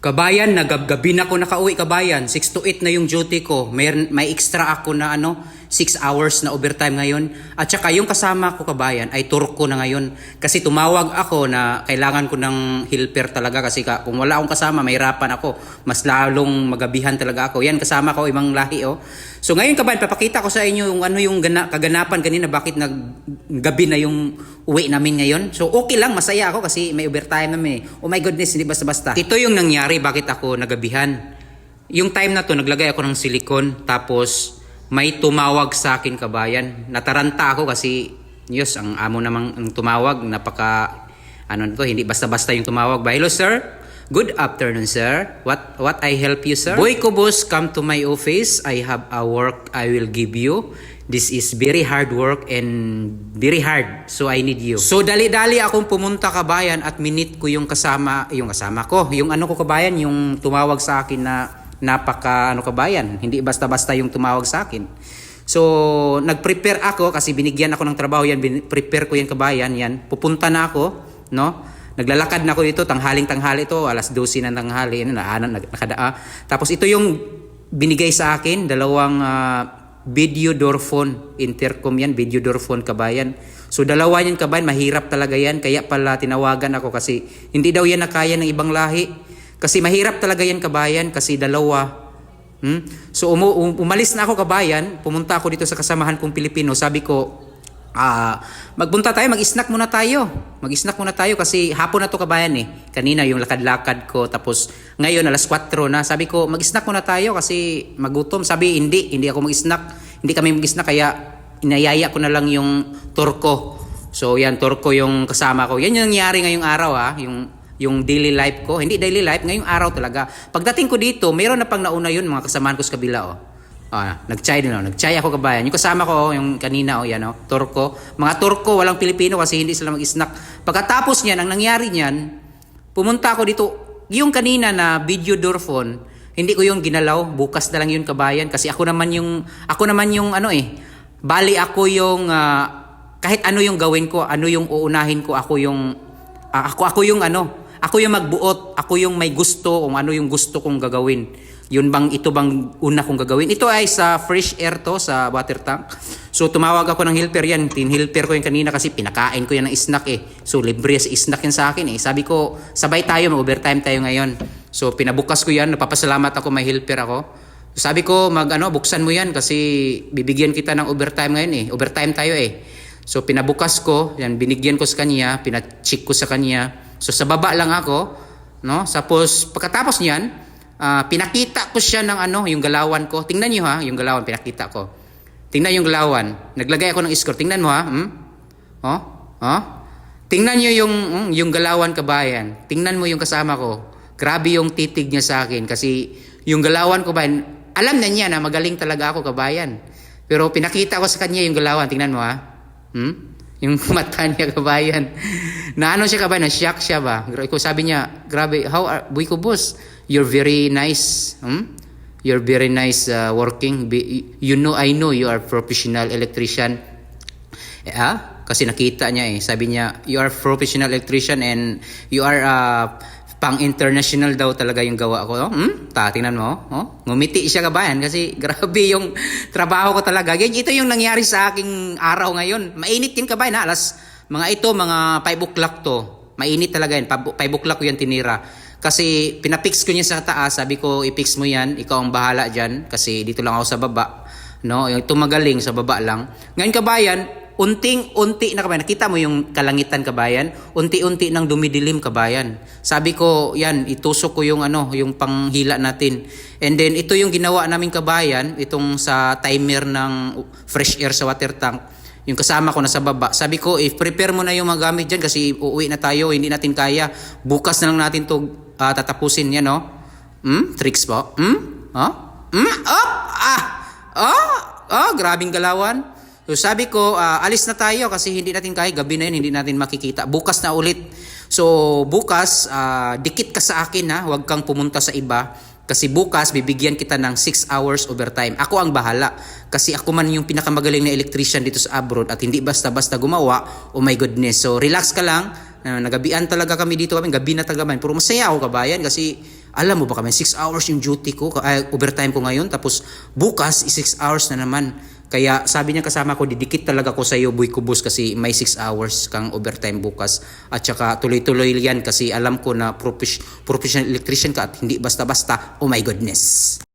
Kabayan, nagagabi na ako nakauwi kabayan. 6 to 8 na yung duty ko. May extra ako na 6 hours na overtime ngayon. At saka yung kasama ko kabayan ay turko na ngayon. Kasi tumawag ako na kailangan ko ng helper talaga. Kasi kung wala akong kasama, mahirapan ako. Mas lalong magabihan talaga ako. Yan, kasama ko ibang lahi oh. So ngayon kabayan, papakita ko sa inyo yung yung kaganapan kanina. Bakit gabi na yung uwi namin ngayon. So okay lang, masaya ako kasi may overtime namin. Oh my goodness, hindi basta-basta. Ito yung nangyari, bakit ako nagabihan. Yung time na to, naglagay ako ng silikon. Tapos may tumawag sa akin kabayan. Nataranta ako kasi Diyos, ang amo namang ang tumawag. Napaka, hindi basta-basta yung tumawag. Hello sir, good afternoon sir. What I help you sir? Boy ko boss, come to my office. I have a work I will give you. This is very hard work and very hard. So I need you. So dali-dali akong pumunta kabayan at minute ko yung kasama ko. Yung ko kabayan, yung tumawag sa akin na napaka kabayan. Hindi basta-basta yung tumawag sa akin. So nag-prepare ako kasi binigyan ako ng trabaho yan. Prepare ko yan kabayan yan. Pupunta na ako, no? Naglalakad na ako dito, tanghaling-tanghali ito, alas 12 ng tanghali. Tapos ito yung binigay sa akin, dalawang video door phone, intercom yan, video door phone kabayan. So dalawa yan kabayan, mahirap talaga yan. Kaya pala tinawagan ako kasi hindi daw yan nakaya ng ibang lahi. Kasi mahirap talaga yan kabayan kasi dalawa. So umalis na ako kabayan, pumunta ako dito sa kasamahan kong Pilipino. Sabi ko, magpunta tayo, mag-snack muna tayo. Mag-snack muna tayo kasi hapon na to kabayan eh. Kanina yung lakad-lakad ko, tapos ngayon alas 4 na. Sabi ko, mag-snack muna tayo kasi magutom. Sabi, hindi ako mag-snack. Hindi kami mag-snack kaya inayaya ko na lang yung turko. So yan, turko yung kasama ko. Yan yung nangyari ngayong araw yung daily life ko. Hindi daily life, ngayong araw talaga. Pagdating ko dito, mayroon na pang nauna yun mga kasamahan ko sa kabila nag-chai ako kabayan. Yung kasama ko, yung kanina turko. Mga turko, walang Pilipino kasi hindi sila mag-snack. Pagkatapos niyan, ang nangyari niyan, pumunta ako dito, yung kanina na video door phone, hindi ko yung ginalaw, bukas na lang yun kabayan kasi ako naman yung bali ako yung kahit ano yung gawin ko, ano yung uunahin ko, ako yung magbuot, ako yung may gusto kung ano yung gusto kong gagawin. Ito bang una kong gagawin? Ito ay sa fresh air to, sa water tank. So tumawag ako ng helper yan. Tin-helper ko yung kanina kasi pinakain ko yan ng snack eh. So libre sa snack yan sa akin eh. Sabi ko, sabay tayo, mag-overtime tayo ngayon. So pinabukas ko yan, napapasalamat ako, may helper ako. So, sabi ko, buksan mo yan kasi bibigyan kita ng overtime ngayon eh. Overtime tayo eh. So pinabukas ko, yan, binigyan ko sa kanya, pina-check ko sa kanya. So sa baba lang ako, no? Tapos pagkatapos niyan, pinakita ko siya ng yung galawan ko. Tingnan niyo yung galawan pinakita ko. Tingnan yung galawan. Naglagay ako ng score. Tingnan mo Tingnan niyo yung galawan kabayan. Tingnan mo yung kasama ko. Grabe yung titig niya sa akin kasi yung galawan ko alam na niya na magaling talaga ako kabayan. Pero pinakita ko sa kanya yung galawan. Tingnan mo yung mata niya kabayan. Siya kabayan, na-shock siya ba? Sabi niya, grabe, Boy ko boss, you're very nice. You're very nice working. I know you are professional electrician. Kasi nakita niya eh. Sabi niya, you are professional electrician and you are pang-international daw talaga yung gawa ko. Tingnan mo. Ngumiti siya kabayan kasi grabe yung trabaho ko talaga. Ito yung nangyari sa aking araw ngayon. Mainit din kabayan mga 5 o'clock to. Mainit talaga yan. 5 o'clock ko yan tinira. Kasi pinapix ko niya sa taas. Sabi ko, i-fix mo yan. Ikaw ang bahala dyan. Kasi dito lang ako sa baba. No? Ito magaling sa baba lang. Ngayon kabayan, unting-unti na kabayan. Nakita mo yung kalangitan kabayan? Unti-unti nang dumidilim kabayan. Sabi ko, yan, itusok ko yung panghila natin. And then, ito yung ginawa namin kabayan. Itong sa timer ng fresh air sa water tank. Yung kasama ko nasa baba. Sabi ko, prepare mo na yung mga gamit dyan kasi uuwi na tayo. Hindi natin kaya. Bukas na lang natin to tatapusin yan, no? Tricks po? Grabing galawan. So sabi ko, alis na tayo kasi hindi natin kaya. Gabi na yun, hindi natin makikita. Bukas na ulit. So bukas, dikit ka sa akin Huwag kang pumunta sa iba. Kasi bukas, bibigyan kita ng 6 hours overtime. Ako ang bahala. Kasi ako man yung pinakamagaling na electrician dito sa abroad at hindi basta-basta gumawa. Oh my goodness. So relax ka lang. Nagabian talaga kami dito. Gabi na talaga man. Puro masaya ako kabayan kasi Alam mo ba kami, 6 hours yung duty ko, overtime ko ngayon, tapos bukas, 6 hours na naman. Kaya sabi niya kasama ko, didikit talaga ko sa iyo, Boy Kubos, kasi may 6 hours kang overtime bukas. At saka tuloy-tuloy yan kasi alam ko na professional electrician ka at hindi basta-basta. Oh my goodness.